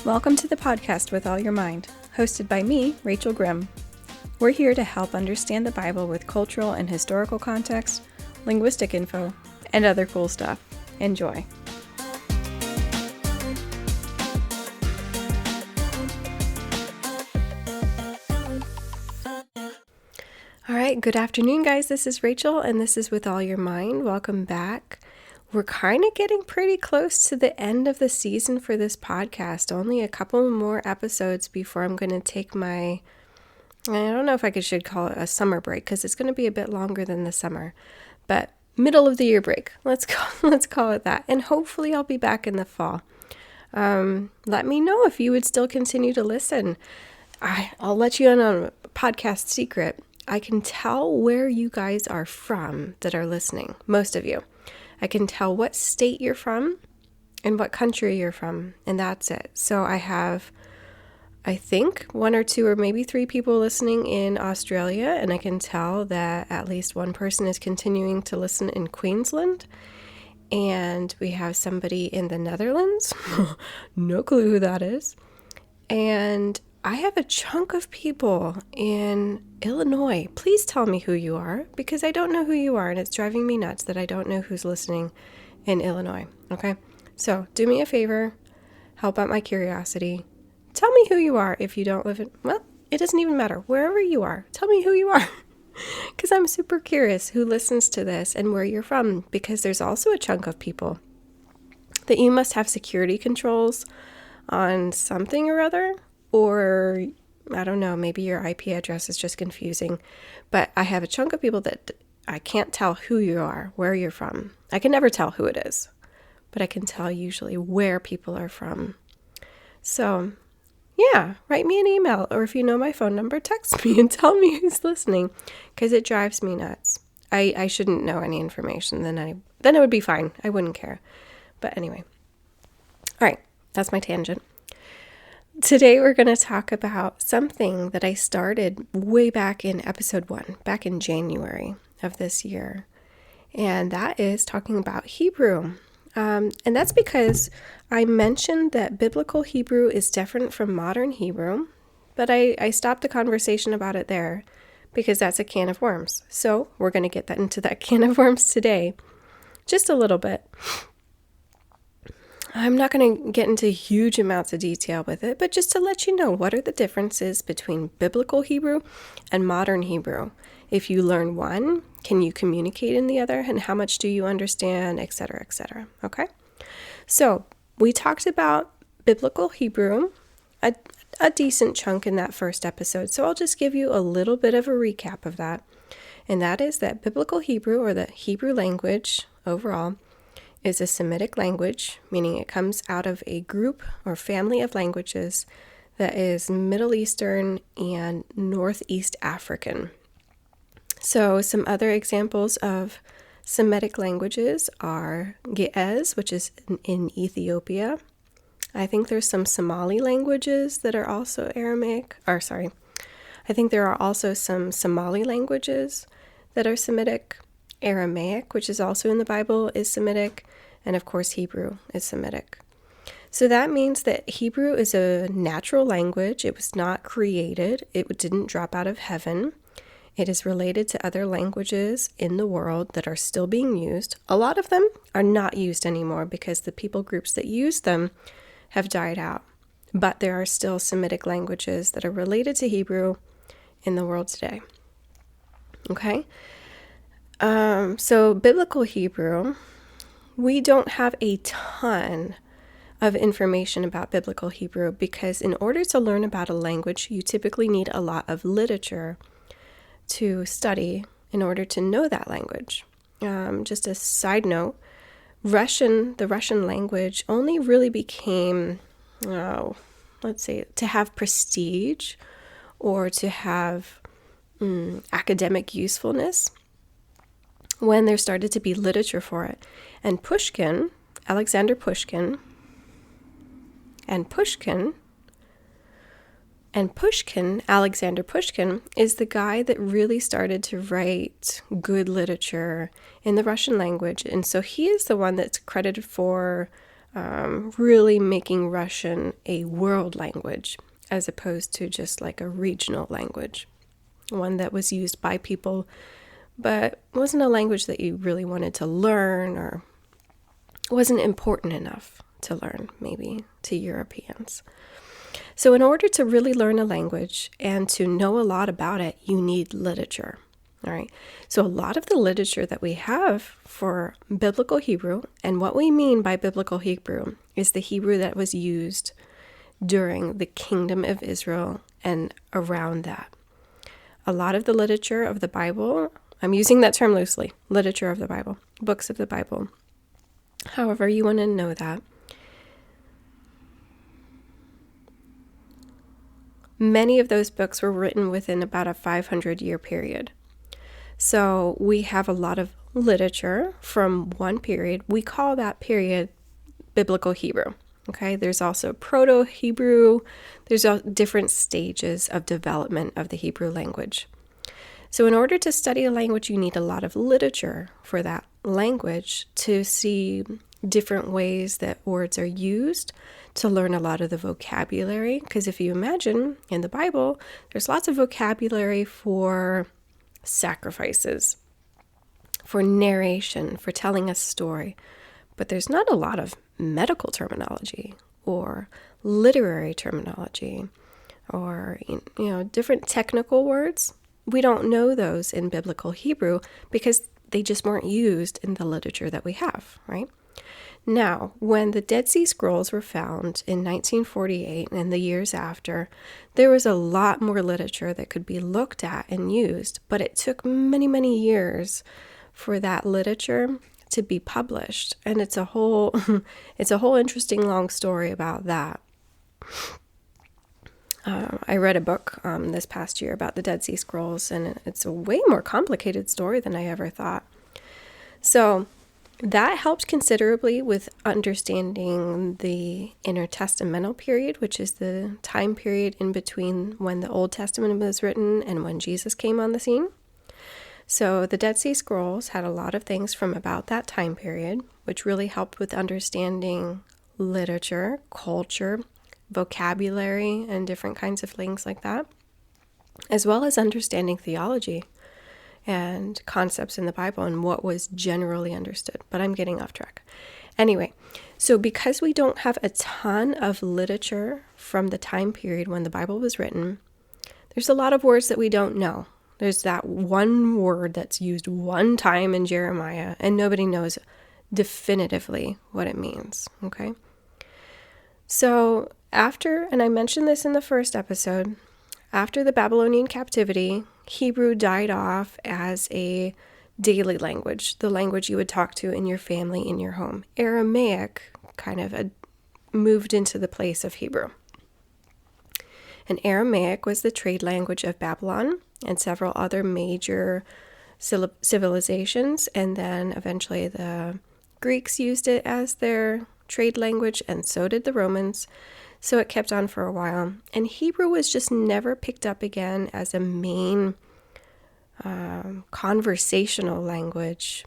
Welcome to the podcast With All Your Mind, hosted by me, Rachel Grimm. We're here to help understand the Bible with cultural and historical context, linguistic info, and other cool stuff. Enjoy. All right, good afternoon, guys. This is Rachel, and this is With All Your Mind. Welcome back. We're kind of getting pretty close to the end of the season for this podcast. Only a couple more episodes before I'm going to take my, I don't know if I should call it a summer break, because it's going to be a bit longer than the summer, but middle of the year break. Let's call it that. And hopefully I'll be back in the fall. Let me know if you would still continue to listen. I'll let you in on a podcast secret. I can tell where you guys are from that are listening, most of you. I can tell what state you're from and what country you're from, and that's it. So I have, I think, 1 or 2 or maybe 3 people listening in Australia, and I can tell that at least one person is continuing to listen in Queensland, and we have somebody in the Netherlands. No clue who that is. And I have a chunk of people in Illinois. Please tell me who you are, because I don't know who you are, and it's driving me nuts that I don't know who's listening in Illinois. Okay? So do me a favor, help out my curiosity. Tell me who you are if you don't live in, well, it doesn't even matter. Wherever you are, tell me who you are, because I'm super curious who listens to this and where you're from, because there's also a chunk of people that you must have security controls on something or other. Or, I don't know, maybe your IP address is just confusing. But I have a chunk of people that I can't tell who you are, where you're from. I can never tell who it is, but I can tell usually where people are from. So, yeah, write me an email, or if you know my phone number, text me and tell me who's listening, because it drives me nuts. I shouldn't know any information, then it would be fine. I wouldn't care. But anyway. All right, that's my tangent. Today we're going to talk about something that I started way back in episode 1, back in January of this year. And that is talking about Hebrew. And that's because I mentioned that biblical Hebrew is different from modern Hebrew, but I stopped the conversation about it there because that's a can of worms. So we're going to get into that can of worms today, just a little bit. I'm not going to get into huge amounts of detail with it, but just to let you know, what are the differences between biblical Hebrew and modern Hebrew? If you learn one, can you communicate in the other? And how much do you understand, etc., etc. Okay? So we talked about biblical Hebrew, a decent chunk in that first episode. So I'll just give you a little bit of a recap of that. And that is that biblical Hebrew, or the Hebrew language overall, is a Semitic language, meaning it comes out of a group or family of languages that is Middle Eastern and Northeast African. So some other examples of Semitic languages are Ge'ez, which is in Ethiopia. I think there's some Somali languages that are also I think there are also some Somali languages that are Semitic. Aramaic, which is also in the Bible, is Semitic, and of course Hebrew is Semitic. So that means that Hebrew is a natural language. It was not created. It didn't drop out of heaven. It is related to other languages in the world that are still being used. A lot of them are not used anymore because the people groups that use them have died out. But there are still Semitic languages that are related to Hebrew in the world today. Okay? So biblical Hebrew, we don't have a ton of information about biblical Hebrew because in order to learn about a language, you typically need a lot of literature to study in order to know that language. Just a side note, the Russian language only really became, to have prestige or to have academic usefulness when there started to be literature for it. And Alexander Pushkin, Alexander Pushkin, is the guy that really started to write good literature in the Russian language. And so he is the one that's credited for really making Russian a world language as opposed to just like a regional language, one that was used by people, but wasn't a language that you really wanted to learn or wasn't important enough to learn, maybe, to Europeans. So in order to really learn a language and to know a lot about it, you need literature. All right. So a lot of the literature that we have for biblical Hebrew, and what we mean by biblical Hebrew is the Hebrew that was used during the kingdom of Israel and around that. A lot of the literature of the Bible, I'm using that term loosely, literature of the Bible, books of the Bible, however you want to know that, many of those books were written within about a 500-year period. So we have a lot of literature from one period. We call that period biblical Hebrew. Okay, there's also Proto-Hebrew. There's different stages of development of the Hebrew language. So in order to study a language, you need a lot of literature for that language to see different ways that words are used, to learn a lot of the vocabulary. Because if you imagine in the Bible, there's lots of vocabulary for sacrifices, for narration, for telling a story. But there's not a lot of medical terminology or literary terminology or, different technical words. We don't know those in biblical Hebrew because they just weren't used in the literature that we have, right? Now, when the Dead Sea Scrolls were found in 1948 and the years after, there was a lot more literature that could be looked at and used, but it took many, many years for that literature to be published. And it's a whole interesting long story about that. I read a book this past year about the Dead Sea Scrolls, and it's a way more complicated story than I ever thought. So that helped considerably with understanding the intertestamental period, which is the time period in between when the Old Testament was written and when Jesus came on the scene. So the Dead Sea Scrolls had a lot of things from about that time period, which really helped with understanding literature, culture, vocabulary, and different kinds of things like that, as well as understanding theology and concepts in the Bible and what was generally understood. But I'm getting off track. Anyway, so because we don't have a ton of literature from the time period when the Bible was written, there's a lot of words that we don't know. There's that one word that's used one time in Jeremiah, and nobody knows definitively what it means, okay? So after, and I mentioned this in the first episode, after the Babylonian captivity, Hebrew died off as a daily language, the language you would talk to in your family, in your home. Aramaic kind of moved into the place of Hebrew. And Aramaic was the trade language of Babylon and several other major civilizations. And then eventually the Greeks used it as their trade language, and so did the Romans. So it kept on for a while. And Hebrew was just never picked up again as a main conversational language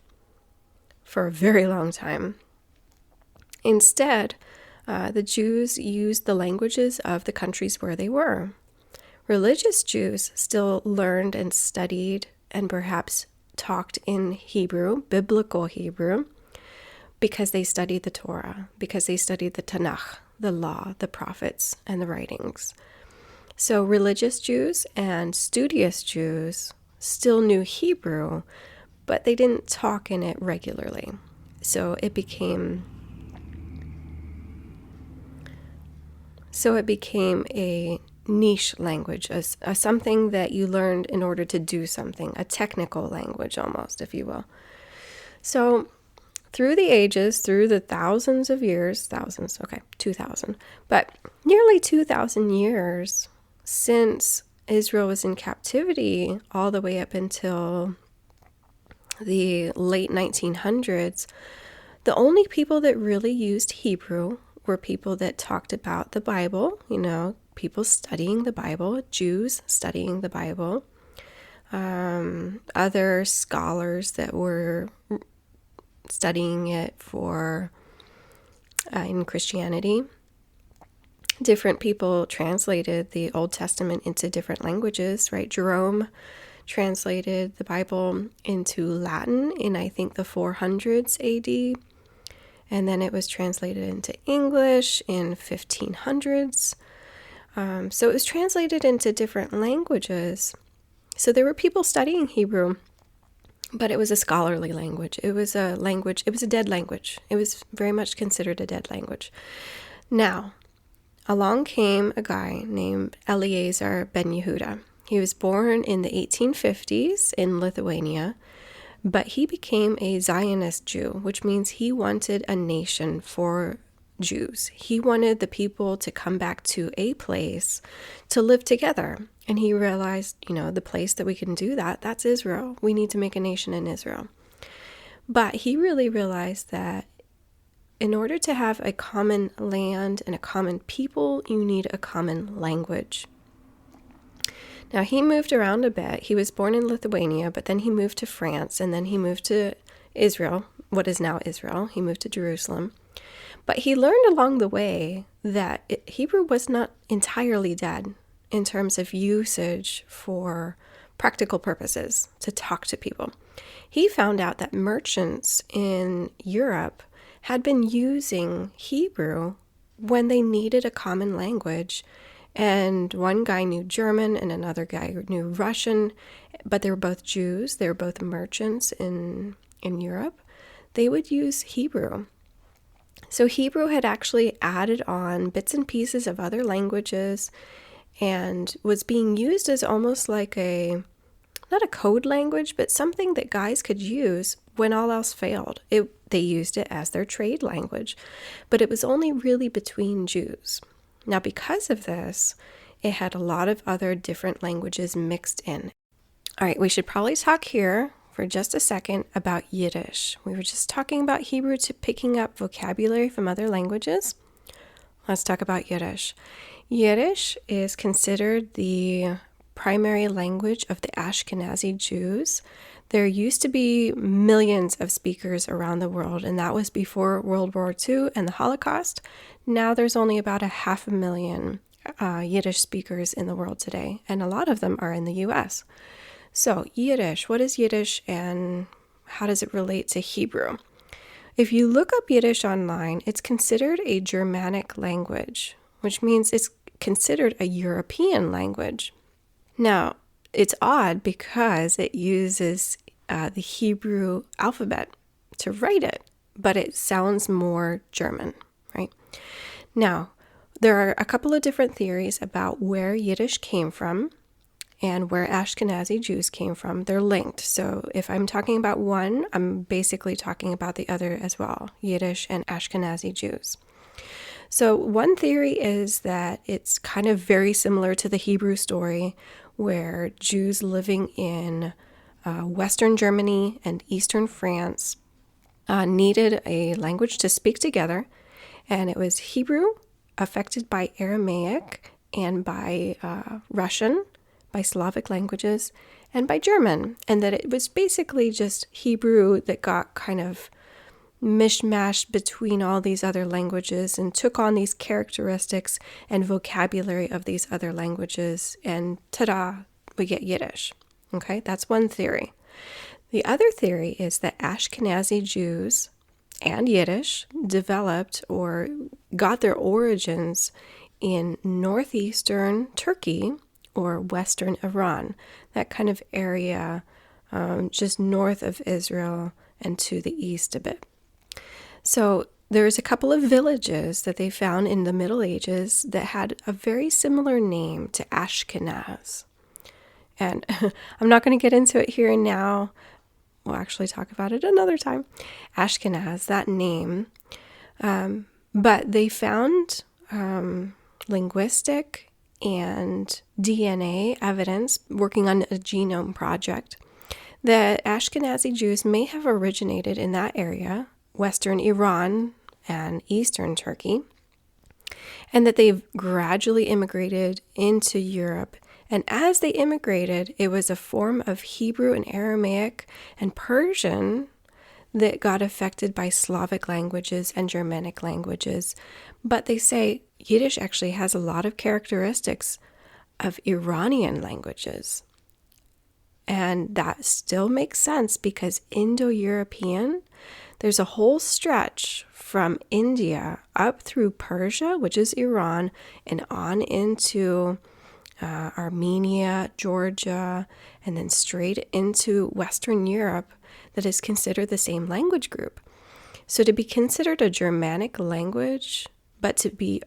for a very long time. Instead, the Jews used the languages of the countries where they were. Religious Jews still learned and studied and perhaps talked in Hebrew, biblical Hebrew, because they studied the Torah, because they studied the Tanakh, the law, the prophets, and the writings. So religious Jews and studious Jews still knew Hebrew, but they didn't talk in it regularly. So it became a niche language, a something that you learned in order to do something, a technical language almost, if you will. So through the ages, through the thousands of years, 2,000, but nearly 2,000 years since Israel was in captivity, all the way up until the late 1900s, the only people that really used Hebrew were people that talked about the Bible, people studying the Bible, Jews studying the Bible, other scholars that were studying it for in Christianity. Different people translated the Old Testament into different languages, right? Jerome translated the Bible into Latin in, I think, the 400s AD. And then it was translated into English in 1500s. So it was translated into different languages. So there were people studying Hebrew, but it was a scholarly language. It was a dead language. It was very much considered a dead language. Now, along came a guy named Eliezer ben Yehuda. He was born in the 1850s in Lithuania, but he became a Zionist Jew, which means he wanted a nation for Jews. He wanted the people to come back to a place to live together. And he realized, the place that we can do that, that's Israel. We need to make a nation in Israel. But he really realized that in order to have a common land and a common people, you need a common language. Now, he moved around a bit. He was born in Lithuania, but then he moved to France, and then he moved to Israel, what is now Israel. He moved to Jerusalem. But he learned along the way that Hebrew was not entirely dead in terms of usage for practical purposes to talk to people. He found out that merchants in Europe had been using Hebrew when they needed a common language. And one guy knew German and another guy knew Russian, but they were both Jews. They were both merchants in Europe. They would use Hebrew. So Hebrew had actually added on bits and pieces of other languages and was being used as almost like not a code language, but something that guys could use when all else failed. They used it as their trade language, but it was only really between Jews. Now, because of this, it had a lot of other different languages mixed in. All right, we should probably talk here for just a second about Yiddish. We were just talking about Hebrew to picking up vocabulary from other languages. Let's talk about Yiddish. Yiddish is considered the primary language of the Ashkenazi Jews. There used to be millions of speakers around the world, and that was before World War II and the Holocaust. Now there's only about 500,000 Yiddish speakers in the world today, and a lot of them are in the U.S. So Yiddish, what is Yiddish and how does it relate to Hebrew? If you look up Yiddish online, it's considered a Germanic language, which means it's considered a European language. Now, it's odd because it uses the Hebrew alphabet to write it, but it sounds more German, right? Now, there are a couple of different theories about where Yiddish came from and where Ashkenazi Jews came from. They're linked. So if I'm talking about one, I'm basically talking about the other as well, Yiddish and Ashkenazi Jews. So one theory is that it's kind of very similar to the Hebrew story where Jews living in Western Germany and Eastern France needed a language to speak together, and it was Hebrew affected by Aramaic and by Russian, by Slavic languages, and by German, and that it was basically just Hebrew that got kind of mishmashed between all these other languages and took on these characteristics and vocabulary of these other languages, and ta-da, we get Yiddish. Okay, that's one theory. The other theory is that Ashkenazi Jews and Yiddish developed or got their origins in northeastern Turkey or western Iran, that kind of area just north of Israel and to the east a bit. So there's a couple of villages that they found in the Middle Ages that had a very similar name to Ashkenaz. And I'm not going to get into it here and now. We'll actually talk about it another time. Ashkenaz, that name. But they found linguistic and DNA evidence working on a genome project that Ashkenazi Jews may have originated in that area, Western Iran and Eastern Turkey, and that they've gradually immigrated into Europe. And as they immigrated, it was a form of Hebrew and Aramaic and Persian that got affected by Slavic languages and Germanic languages. But they say Yiddish actually has a lot of characteristics of Iranian languages. And that still makes sense because Indo-European, there's a whole stretch from India up through Persia, which is Iran, and on into Armenia, Georgia, and then straight into Western Europe that is considered the same language group. So to be considered a Germanic language, but to be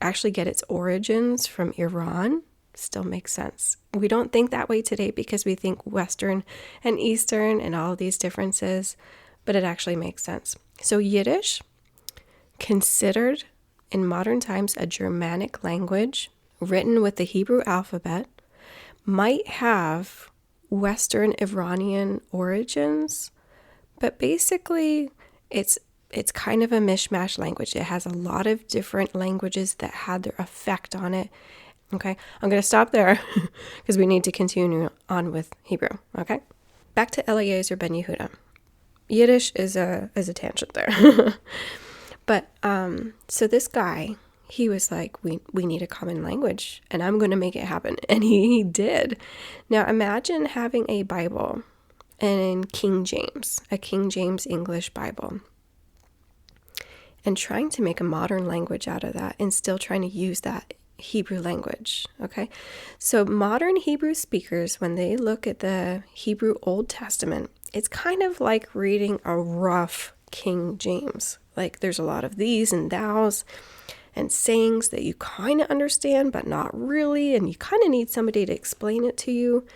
actually get its origins from Iran, still makes sense. We don't think that way today because we think Western and Eastern and all of these differences, but it actually makes sense. So Yiddish, considered in modern times a Germanic language written with the Hebrew alphabet, might have Western Iranian origins, but basically it's kind of a mishmash language. It has a lot of different languages that had their effect on it. Okay, I'm going to stop there because we need to continue on with Hebrew. Okay, back to Eliezer ben Yehuda. Yiddish is a tangent there. But so this guy, he was like, we need a common language and I'm going to make it happen. And he did. Now imagine having a Bible and in King James, a King James English Bible, and trying to make a modern language out of that and still trying to use that Hebrew language. Okay. So modern Hebrew speakers, when they look at the Hebrew Old Testament, it's kind of like reading a rough King James. Like there's a lot of these and thous and sayings that you kind of understand, but not really. And you kind of need somebody to explain it to you.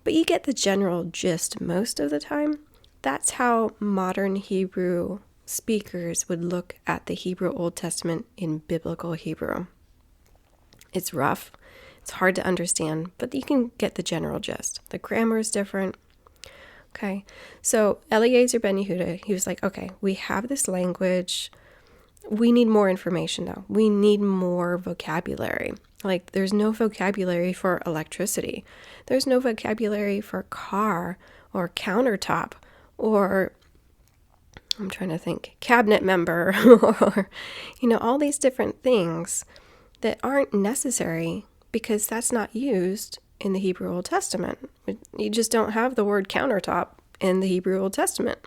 But you get the general gist most of the time. That's how modern Hebrew speakers would look at the Hebrew Old Testament in biblical Hebrew. It's rough. It's hard to understand, but you can get the general gist. The grammar is different. Okay, so Eliezer ben Yehuda, he was like, okay, we have this language. We need more information though. We need more vocabulary. Like there's no vocabulary for electricity. There's no vocabulary for car or countertop or, I'm trying to think, cabinet member or, all these different things that aren't necessary because that's not used in the Hebrew Old Testament. You just don't have the word countertop in the Hebrew Old Testament.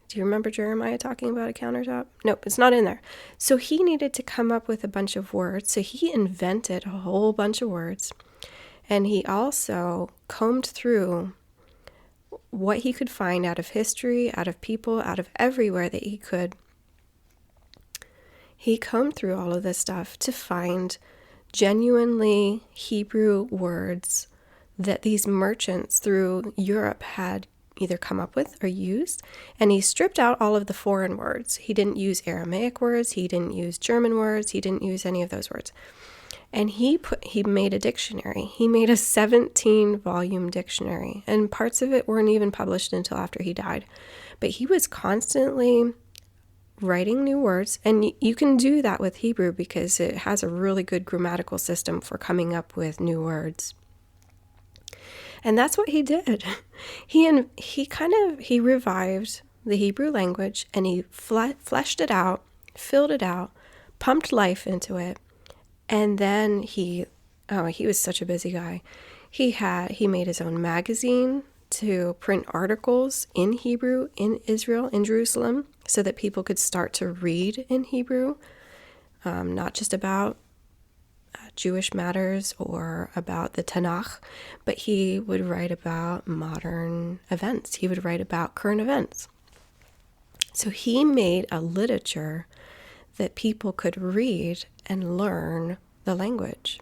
Do you remember Jeremiah talking about a countertop? Nope, it's not in there. So he needed to come up with a bunch of words. So he invented a whole bunch of words. And he also combed through what he could find out of history, out of people, out of everywhere that he could. He combed through all of this stuff to find genuinely Hebrew words that these merchants through Europe had either come up with or used. And he stripped out all of the foreign words. He didn't use Aramaic words. He didn't use German words. He didn't use any of those words. And he made a dictionary. He made a 17-volume dictionary. And parts of it weren't even published until after he died. But he was constantly writing new words, and you can do that with Hebrew because it has a really good grammatical system for coming up with new words. And that's what he did. He revived the Hebrew language, and he fleshed it out, filled it out, pumped life into it, and then he was such a busy guy. He made his own magazine to print articles in Hebrew in Israel, in Jerusalem, so that people could start to read in Hebrew, not just about Jewish matters or about the Tanakh, but he would write about modern events. He would write about current events. So he made a literature that people could read and learn the language.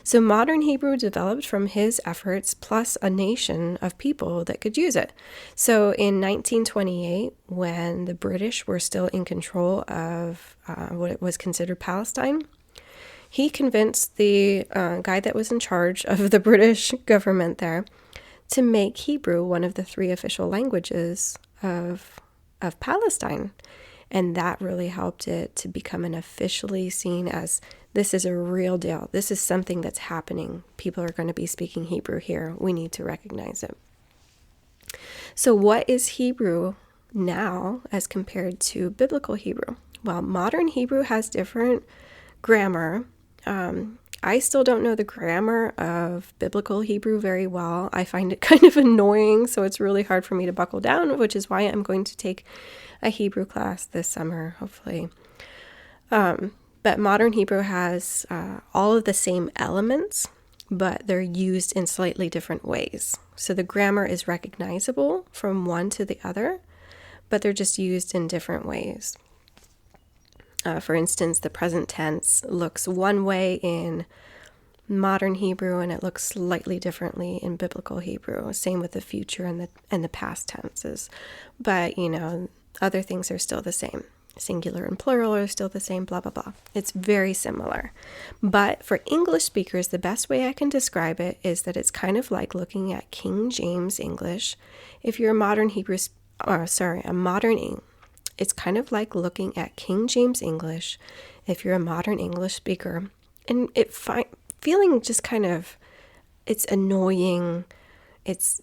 So modern Hebrew developed from his efforts, plus a nation of people that could use it. So in 1928, when the British were still in control of what was considered Palestine, he convinced the guy that was in charge of the British government there to make Hebrew one of the 3 official languages of Palestine. And that really helped it to become an officially seen as, this is a real deal. This is something that's happening. People are going to be speaking Hebrew here. We need to recognize it. So what is Hebrew now as compared to biblical Hebrew? Well, modern Hebrew has different grammar. I still don't know the grammar of biblical Hebrew very well. I find it kind of annoying, so it's really hard for me to buckle down, which is why I'm going to take a Hebrew class this summer, hopefully. But modern Hebrew has all of the same elements, but they're used in slightly different ways. So the grammar is recognizable from one to the other, but they're just used in different ways. For instance, the present tense looks one way in modern Hebrew and it looks slightly differently in biblical Hebrew. Same with the future and the past tenses. But, other things are still the same. Singular and plural are still the same, blah, blah, blah. It's very similar. But for English speakers, the best way I can describe it is that it's kind of like looking at King James English. If you're a modern it's kind of like looking at King James English if you're a modern English speaker. And feeling just kind of, it's annoying, it's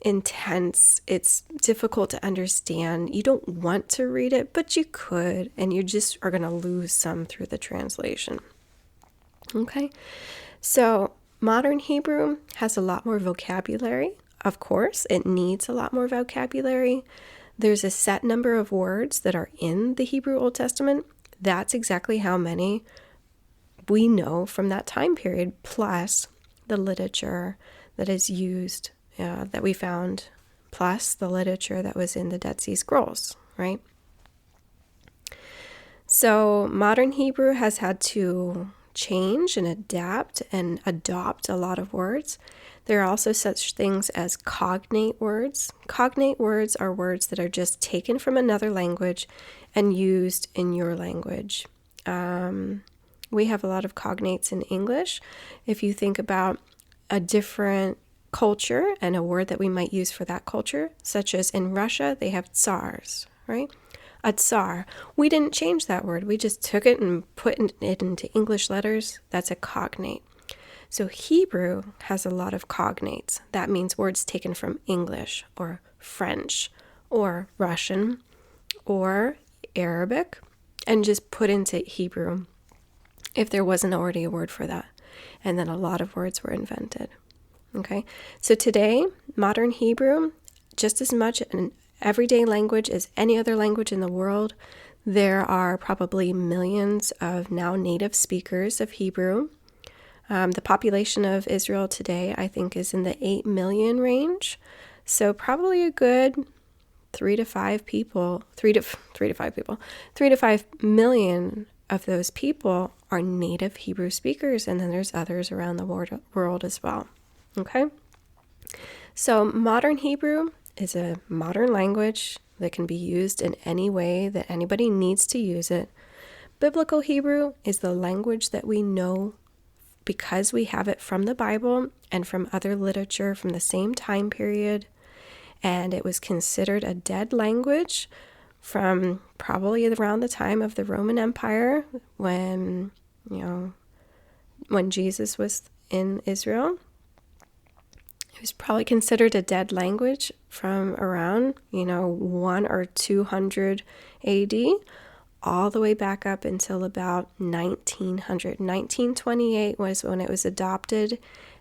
intense, it's difficult to understand. You don't want to read it, but you could, and you just are going to lose some through the translation. Okay, so modern Hebrew has a lot more vocabulary. Of course, it needs a lot more vocabulary. There's a set number of words that are in the Hebrew Old Testament. That's exactly how many we know from that time period, plus the literature that is used, that we found, plus the literature that was in the Dead Sea Scrolls, right? So modern Hebrew has had to change and adapt and adopt a lot of words. There are also such things as cognate words. Cognate words are words that are just taken from another language and used in your language. We have a lot of cognates in English. If you think about a different culture and a word that we might use for that culture, such as in Russia, they have tsars, right? A tsar. We didn't change that word. We just took it and put it into English letters. That's a cognate. So Hebrew has a lot of cognates. That means words taken from English or French or Russian or Arabic and just put into Hebrew if there wasn't already a word for that. And then a lot of words were invented. Okay, so today, modern Hebrew, just as much an everyday language as any other language in the world. There are probably millions of now native speakers of Hebrew. The population of Israel today, I think, is in the 8 million range. So probably a good 3 to 5 million of those people are native Hebrew speakers. And then there's others around the world as well. Okay. So modern Hebrew is a modern language that can be used in any way that anybody needs to use it. Biblical Hebrew is the language that we know because we have it from the Bible and from other literature from the same time period. And it was considered a dead language from probably around the time of the Roman Empire when Jesus was in Israel. It was probably considered a dead language from around, 1 or 200 AD, all the way back up until about 1900. 1928 was when it was adopted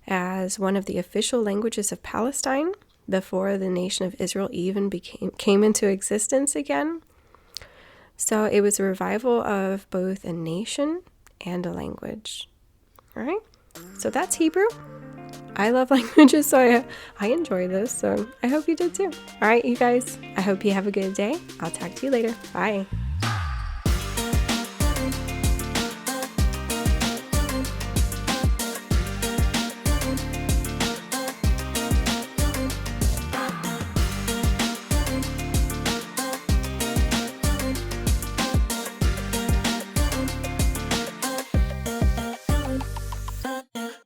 as one of the official languages of Palestine before the nation of Israel even came into existence again. So it was a revival of both a nation and a language. All right, so that's Hebrew. I love languages, so I enjoy this, so I hope you did too. All right, you guys, I hope you have a good day. I'll talk to you later. Bye.